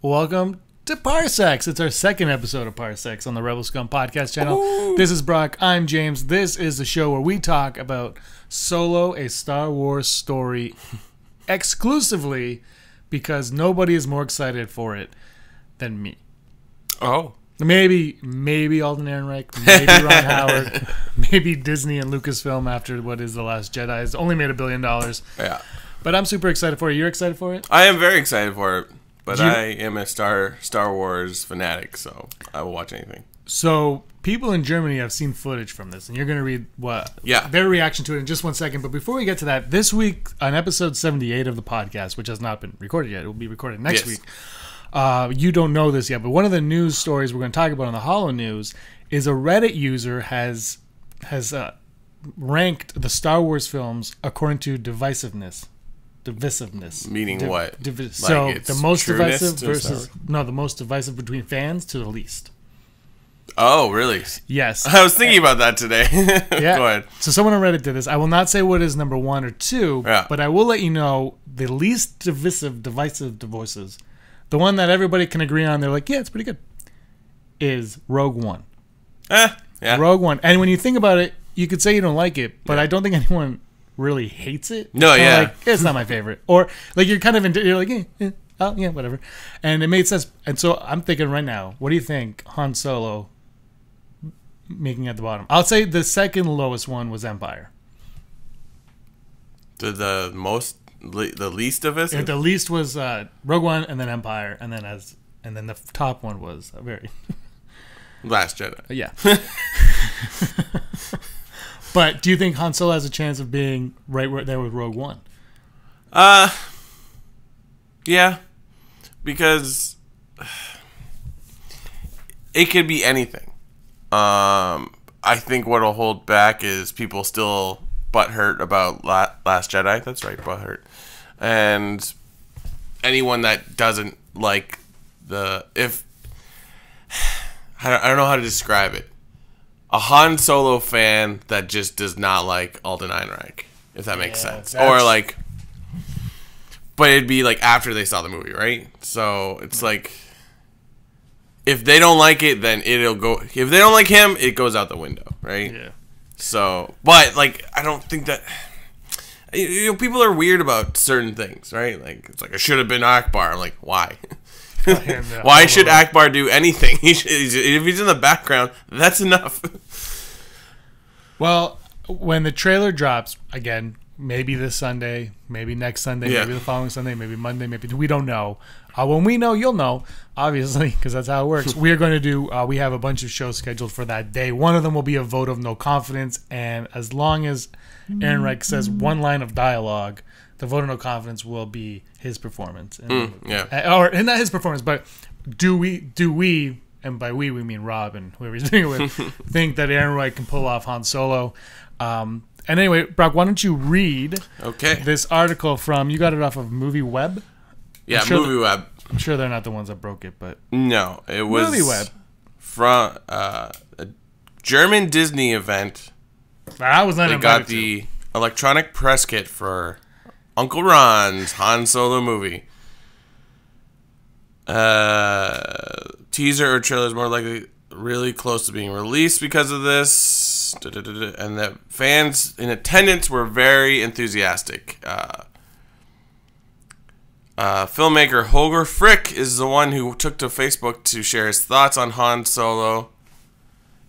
Welcome to Parsecs. It's our second episode of Parsecs on the Rebel Scum podcast channel. Ooh. This is Brock. I'm James. This is the show where we talk about Solo, a Star Wars story, exclusively because nobody is more excited for it than me. Oh. Maybe Alden Ehrenreich, maybe Ron Howard, maybe Disney and Lucasfilm after what is The Last Jedi. It's only made $1 billion. Yeah. But I'm super excited for it. You're excited for it? I am very excited for it. But I am a Star Wars fanatic, so I will watch anything. So people in Germany have seen footage from this, and you're going to read their reaction to it in just 1 second. But before we get to that, this week on episode 78 of the podcast, which has not been recorded yet, it will be recorded next week. You don't know this yet, but one of the news stories we're going to talk about on the Holo News is a Reddit user has ranked the Star Wars films according to divisiveness. Meaning what? So the most divisive versus the most divisive between fans to the least. Oh, really? Yes. I was thinking about that today. Yeah. Go ahead. So someone on Reddit did this. I will not say what is number 1 or 2, but I will let you know the least divisive voices, the one that everybody can agree on. They're like, yeah, it's pretty good. Is Rogue One. Yeah. Rogue One. And when you think about it, you could say you don't like it, but I don't think anyone really hates it. No, yeah. Like, it's not my favorite. Or like you're kind of you're like, oh yeah, whatever. And it made sense. And so I'm thinking right now, what do you think Han Solo making at the bottom? I'll say the second lowest one was Empire. The least of us? Yeah, the least was Rogue One, and then Empire, and then the top one was Last Jedi. Yeah. But do you think Han Solo has a chance of being right there with Rogue One? Yeah, because it could be anything. I think what'll hold back is people still butthurt about Last Jedi. That's right, butthurt. And anyone that doesn't like I don't know how to describe it. A Han Solo fan that just does not like Alden Ehrenreich, if that makes sense. Or but it'd be like after they saw the movie, right? So it's like, if they don't like it, then it'll go. If they don't like him, it goes out the window, right? Yeah. So, but like, I don't think that. People are weird about certain things, right? Like, it's like, I should have been Akbar. I'm like, why? Why should Akbar do anything? If he's in the background, that's enough. Well, when the trailer drops, again, maybe this Sunday, maybe next Sunday, maybe the following Sunday, maybe Monday, maybe we don't know. When we know, you'll know, obviously, because that's how it works. We are going to do, we have a bunch of shows scheduled for that day. One of them will be a vote of no confidence, and as long as Ehrenreich says one line of dialogue, the vote of no confidence will be his performance. And, and not his performance, but do we, and by we mean Rob and whoever he's doing it with, think that Ehrenreich can pull off Han Solo? And anyway, Brock, why don't you read this article from, you got it off of Movie Web? Yeah, Movie Web. I'm sure they're not the ones that broke it, but... No, it was Movie Web. From a German Disney event. I was not invited to. They got the electronic press kit for Uncle Ron's Han Solo movie. Teaser or trailer is more likely really close to being released because of this. And the fans in attendance were very enthusiastic. Filmmaker Holger Frick is the one who took to Facebook to share his thoughts on Han Solo.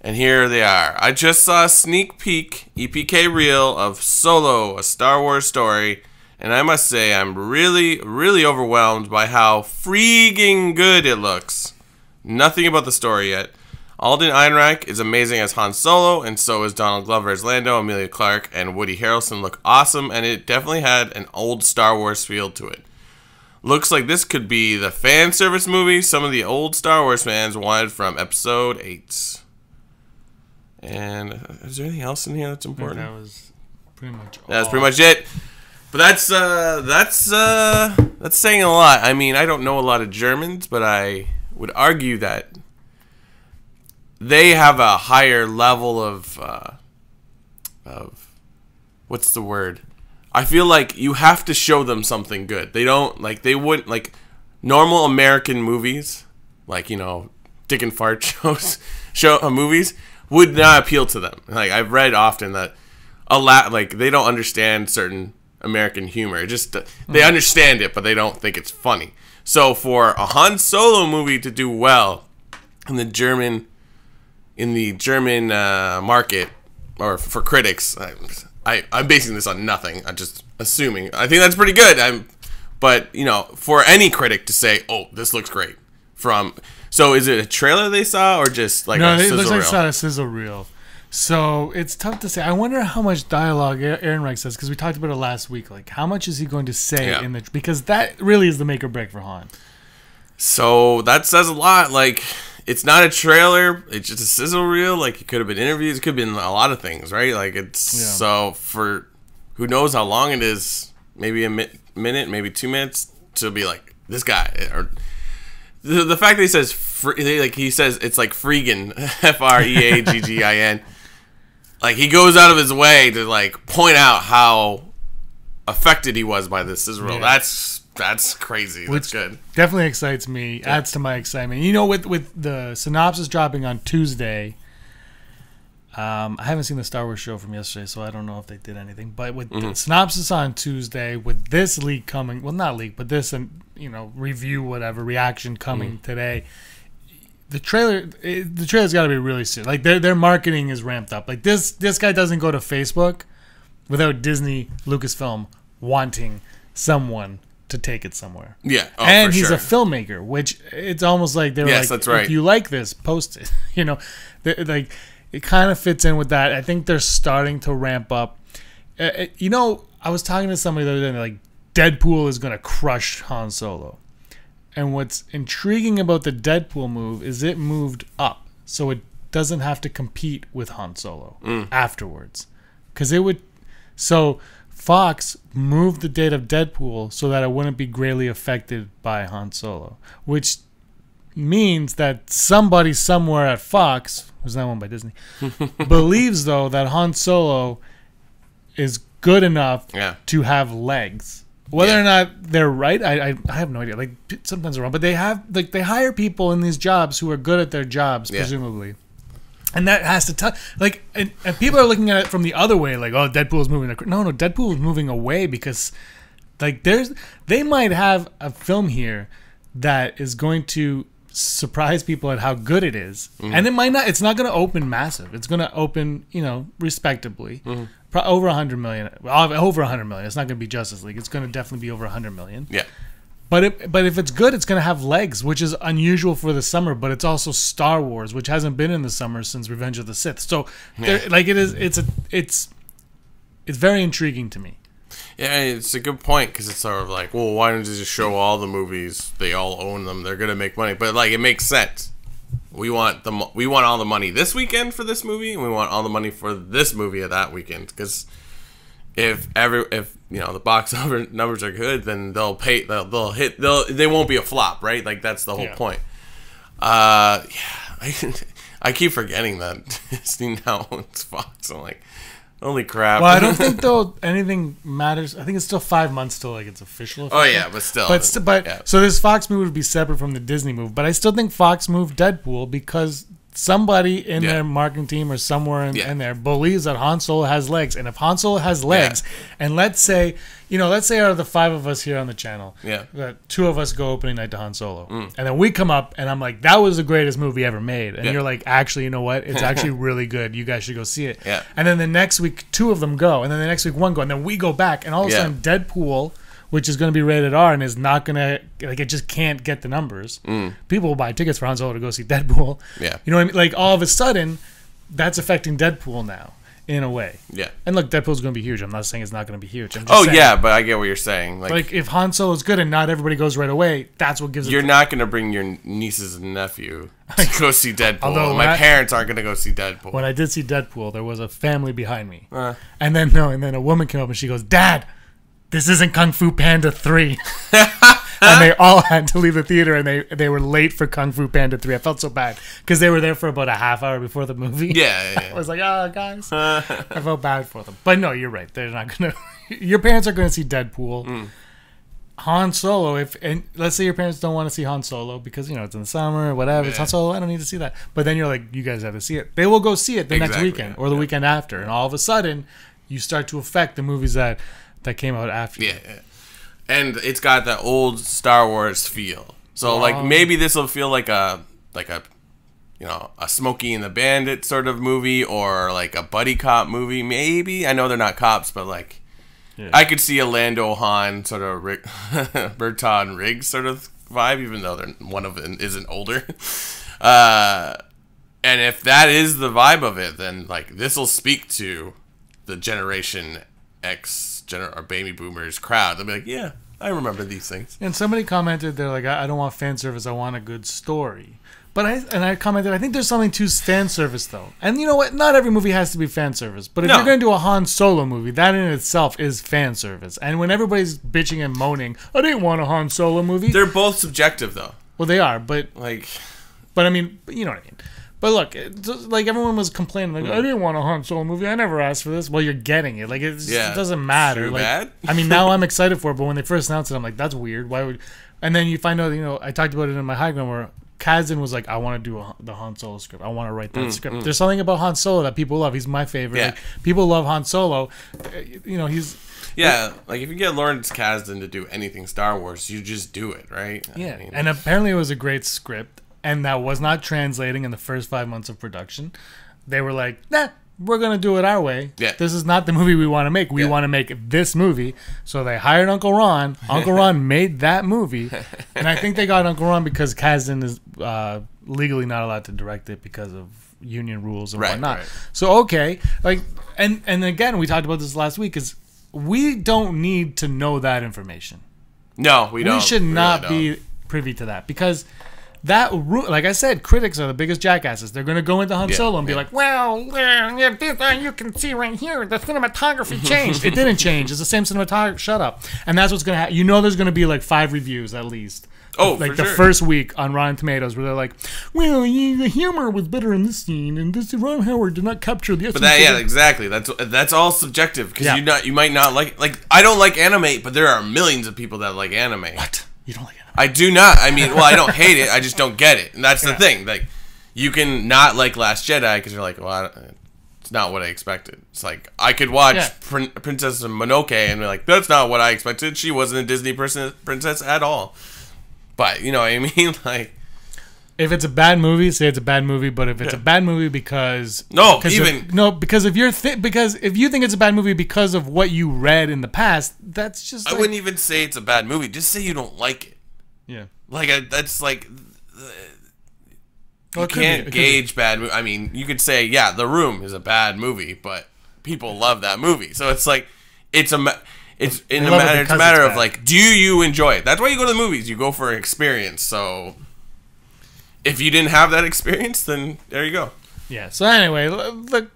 And here they are. I just saw a sneak peek, EPK reel, of Solo, a Star Wars story. And I must say, I'm really, really overwhelmed by how freaking good it looks. Nothing about the story yet. Alden Ehrenreich is amazing as Han Solo, and so is Donald Glover as Lando. Emilia Clarke and Woody Harrelson look awesome, and it definitely had an old Star Wars feel to it. Looks like this could be the fan service movie some of the old Star Wars fans wanted from Episode 8. And is there anything else in here that's important? That was pretty much all. That's pretty much it. But that's saying a lot. I mean, I don't know a lot of Germans, but I would argue that they have a higher level of what's the word? I feel like you have to show them something good. They don't, like, they wouldn't, like, normal American movies, like, dick and fart movies, would not appeal to them. Like, I've read often that they don't understand certain American humor. They understand it, but they don't think it's funny. So for a Han Solo movie to do well in the German market, or for critics, I'm basing this on nothing. I'm just assuming. I think that's pretty good. But for any critic to say, "Oh, this looks great," so is it a trailer they saw or just like a sizzle reel? No, it looks like it's not a sizzle reel. So it's tough to say. I wonder how much dialogue Aaron Reich says, because we talked about it last week. Like, how much is he going to say because that really is the make or break for Han. So that says a lot. Like, it's not a trailer; it's just a sizzle reel. Like, it could have been interviews, it could have been a lot of things, right? Like, so for who knows how long it is, maybe a minute, maybe 2 minutes, to be like this guy, or the fact that he says it's like Freegan, Freaggin. Like, he goes out of his way to like point out how affected he was by this sizzle reel. That's crazy. That's good. Definitely excites me. Yeah. Adds to my excitement. With the synopsis dropping on Tuesday, I haven't seen the Star Wars show from yesterday, so I don't know if they did anything. But with the synopsis on Tuesday, with this leak coming, well, not leak, but this review, whatever, reaction coming today. The trailer's got to be really soon. Like, their marketing is ramped up. Like, this guy doesn't go to Facebook without Disney, Lucasfilm wanting someone to take it somewhere. Yeah, and he's a filmmaker, which it's almost like they're like, that's right. If you like this, post it. Like, it kind of fits in with that. I think they're starting to ramp up. I was talking to somebody the other day, and they're like, Deadpool is going to crush Han Solo. And what's intriguing about the Deadpool move is it moved up, so it doesn't have to compete with Han Solo afterwards. Because so Fox moved the date of Deadpool so that it wouldn't be greatly affected by Han Solo, which means that somebody somewhere at Fox, who's not owned by Disney, believes, though, that Han Solo is good enough to have legs. Whether or not they're right, I have no idea. Like, sometimes they're wrong, but they hire people in these jobs who are good at their jobs, presumably, and that has to tell. Like, and people are looking at it from the other way, like, oh, Deadpool is moving. No, Deadpool is moving away because, like, they might have a film here that is going to surprise people at how good it is, and it might not. It's not going to open massive. It's going to open, respectably. Over 100 million. Over 100 million. It's not going to be Justice League. It's going to definitely be over 100 million. Yeah. But if it's good, it's going to have legs, which is unusual for the summer. But it's also Star Wars, which hasn't been in the summer since Revenge of the Sith. So, it's very intriguing to me. Yeah, it's a good point, because it's sort of like, well, why don't you just show all the movies? They all own them. They're going to make money. But, like, it makes sense. We want all the money this weekend for this movie, and we want all the money for this movie at that weekend. Because if the box office numbers are good, then they'll pay. They won't be a flop, right? Like, that's the whole point. I keep forgetting that Disney now owns Fox. I'm like, holy crap. Well, I don't think, though, anything matters. I think it's still 5 months till, like, it's official. Oh, yeah, but still. So this Fox move would be separate from the Disney move. But I still think Fox moved Deadpool because somebody in their marketing team or somewhere in there believes that Han Solo has legs. And if Han Solo has legs, and let's say out of the 5 of us here on the channel, that 2 of us go opening night to Han Solo. And then we come up, and I'm like, that was the greatest movie ever made. And you're like, actually, you know what? It's actually really good. You guys should go see it. Yeah. And then the next week, 2 of them go. And then the next week, 1 go. And then we go back. And all of a sudden, Deadpool, which is going to be rated R and is not going to, like, it just can't get the numbers. People will buy tickets for Han Solo to go see Deadpool. Yeah. You know what I mean? Like, all of a sudden, that's affecting Deadpool now, in a way. Yeah. And look, Deadpool's going to be huge. I'm not saying it's not going to be huge. I'm just saying, but I get what you're saying. Like, if Han Solo's good and not everybody goes right away, that's what gives it... You're not going to bring your nieces and nephew to go see Deadpool. Although my parents aren't going to go see Deadpool. When I did see Deadpool, there was a family behind me. And then a woman came up and she goes, Dad, this isn't Kung Fu Panda 3. And they all had to leave the theater, and they were late for Kung Fu Panda 3. I felt so bad because they were there for about a half hour before the movie. Yeah. I was like, oh, guys. I felt bad for them. But no, you're right. They're not going to... Your parents are going to see Deadpool. Han Solo, and let's say your parents don't want to see Han Solo because it's in the summer or whatever. Yeah. It's Han Solo. I don't need to see that. But then you're like, you guys have to see it. They will go see it the next weekend or the weekend after, and all of a sudden, you start to affect the movies that came out after. Yeah, and it's got that old Star Wars feel. So like maybe this will feel like a a Smokey and the Bandit sort of movie or like a buddy cop movie. Maybe I know they're not cops, but like. Yeah. I could see a Lando Han sort of Berton Riggs sort of vibe, even though one of them isn't older. And if that is the vibe of it, then like this will speak to the Generation X or baby boomers crowd. They'll be like, yeah, I remember these things. And somebody commented, they're like, I don't want fan service, I want a good story. But I commented, I think there's something to fan service, though. And you know what? Not every movie has to be fan service. But if you're going to do a Han Solo movie, that in itself is fan service. And when everybody's bitching and moaning, I didn't want a Han Solo movie. They're both subjective, though. Well, they are, but I mean, you know what I mean. But look, like everyone was complaining, like I didn't want a Han Solo movie. I never asked for this. Well, you're getting it. Like it doesn't matter. Too like bad? I mean, now I'm excited for it. But when they first announced it, I'm like, that's weird. Why would? And then you find out, I talked about it in my high ground where Kazdan was like, I want to do the Han Solo script. I want to write that script. There's something about Han Solo that people love. He's my favorite. Yeah. Like, people love Han Solo. He's... Yeah, like if you get Lawrence Kasdan to do anything Star Wars, you just do it, right? Yeah, and apparently it was a great script, and that was not translating in the first 5 months of production. They were like, nah, we're going to do it our way. Yeah. This is not the movie we want to make. We want to make this movie. So they hired Uncle Ron. Uncle Ron made that movie. And I think they got Uncle Ron because Kasdan is legally not allowed to direct it because of union rules and whatnot. Right. So, okay. And again, we talked about this last week, is we don't need to know that information. No, we don't. We should not be privy to that because... like I said, critics are the biggest jackasses. They're going to go into Han Solo and be like, well, you can see right here, the cinematography changed. It didn't change. It's the same cinematography. Shut up. And that's what's going to happen. There's going to be like 5 reviews at least. Oh, like for the sure. first week on Rotten Tomatoes where they're like, well, the humor was better in this scene, and this Ron Howard did not capture the essence. But exactly. That's all subjective because you might not like I don't like anime, but there are millions of people that like anime. What? You don't like anime? I do not. I mean, well, I don't hate it. I just don't get it, and that's the thing. Like, you can not like Last Jedi because you're like, well, it's not what I expected. It's like I could watch Princess Mononoke and be like, that's not what I expected. She wasn't a Disney princess at all. But you know what I mean? Like, if it's a bad movie, say it's a bad movie. But if it's a bad movie because if you think it's a bad movie because of what you read in the past, that's just. I wouldn't even say it's a bad movie. Just say you don't like it. Yeah. Like that's like. You can't gauge bad movie. I mean, you could say, The Room is a bad movie, but people love that movie. So it's like, it's a matter of like, do you enjoy it? That's why you go to the movies. You go for an experience. So if you didn't have that experience, then there you go. Yeah. So anyway, the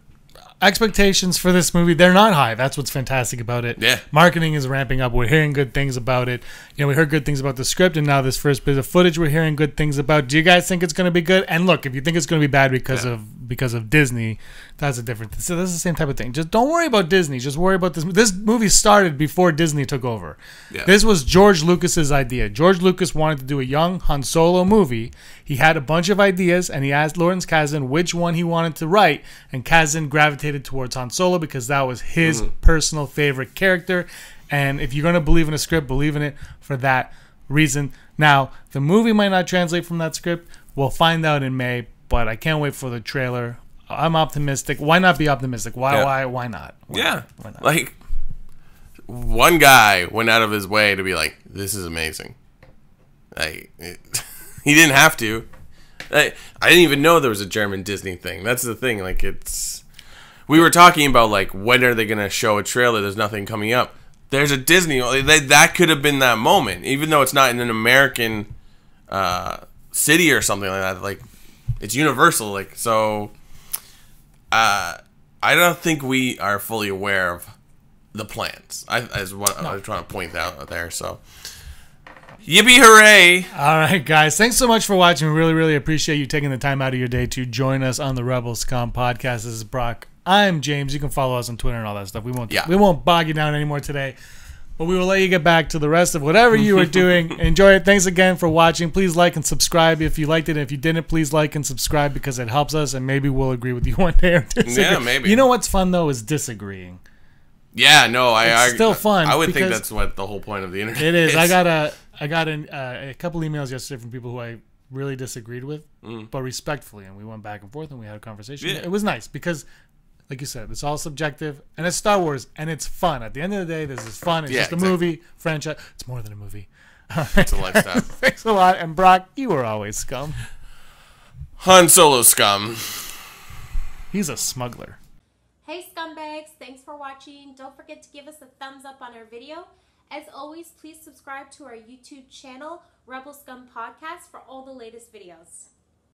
expectations for this movie, they're not high. That's what's fantastic about it. Yeah. Marketing is ramping up. We're hearing good things about it. We heard good things about the script, and now this first bit of footage we're hearing good things about. Do you guys think it's going to be good? And look, if you think it's going to be bad because of Disney, that's a different thing. So this is the same type of thing. Just don't worry about Disney. Just worry about this. This movie started before Disney took over. Yeah. This was George Lucas's idea. George Lucas wanted to do a young Han Solo movie. He had a bunch of ideas, and he asked Lawrence Kasdan which one he wanted to write, and Kasdan gravitated towards Han Solo because that was his personal favorite character. And if you're going to believe in a script, believe in it for that reason. Now, the movie might not translate from that script. We'll find out in May, but I can't wait for the trailer. I'm optimistic. Why not be optimistic? Why not? Why not? Like, one guy went out of his way to be like, this is amazing. Like, he didn't have to. I didn't even know there was a German Disney thing. That's the thing. Like, we were talking about, like, when are they going to show a trailer? There's nothing coming up. There's a Disney. That could have been that moment. Even though it's not in an American city or something like that. Like, it's universal. Like, so... I don't think we are fully aware of the plans. Is what I was trying to point out there. So, yippee hooray! All right, guys. Thanks so much for watching. We really, really appreciate you taking the time out of your day to join us on the Rebel Scum podcast. This is Brock. I'm James. You can follow us on Twitter and all that stuff. We won't bog you down anymore today. But we will let you get back to the rest of whatever you are doing. Enjoy it. Thanks again for watching. Please like and subscribe if you liked it. And if you didn't, please like and subscribe because it helps us. And maybe we'll agree with you one day or disagree. Yeah, maybe. You know what's fun, though, is disagreeing. Yeah, no, it's still fun. I would think that's what the whole point of the internet it is. is. I got a couple emails yesterday from people who I really disagreed with, but respectfully, and we went back and forth and we had a conversation. Yeah. It was nice because, like you said, it's all subjective and it's Star Wars and it's fun. At the end of the day, this is fun. It's just a movie franchise. It's more than a movie. It's a lifestyle. Thanks a lot. And Brock, you were always scum. Han Solo scum. He's a smuggler. Hey scumbags, thanks for watching. Don't forget to give us a thumbs up on our video. As always, please subscribe to our YouTube channel, Rebel Scum Podcast, for all the latest videos.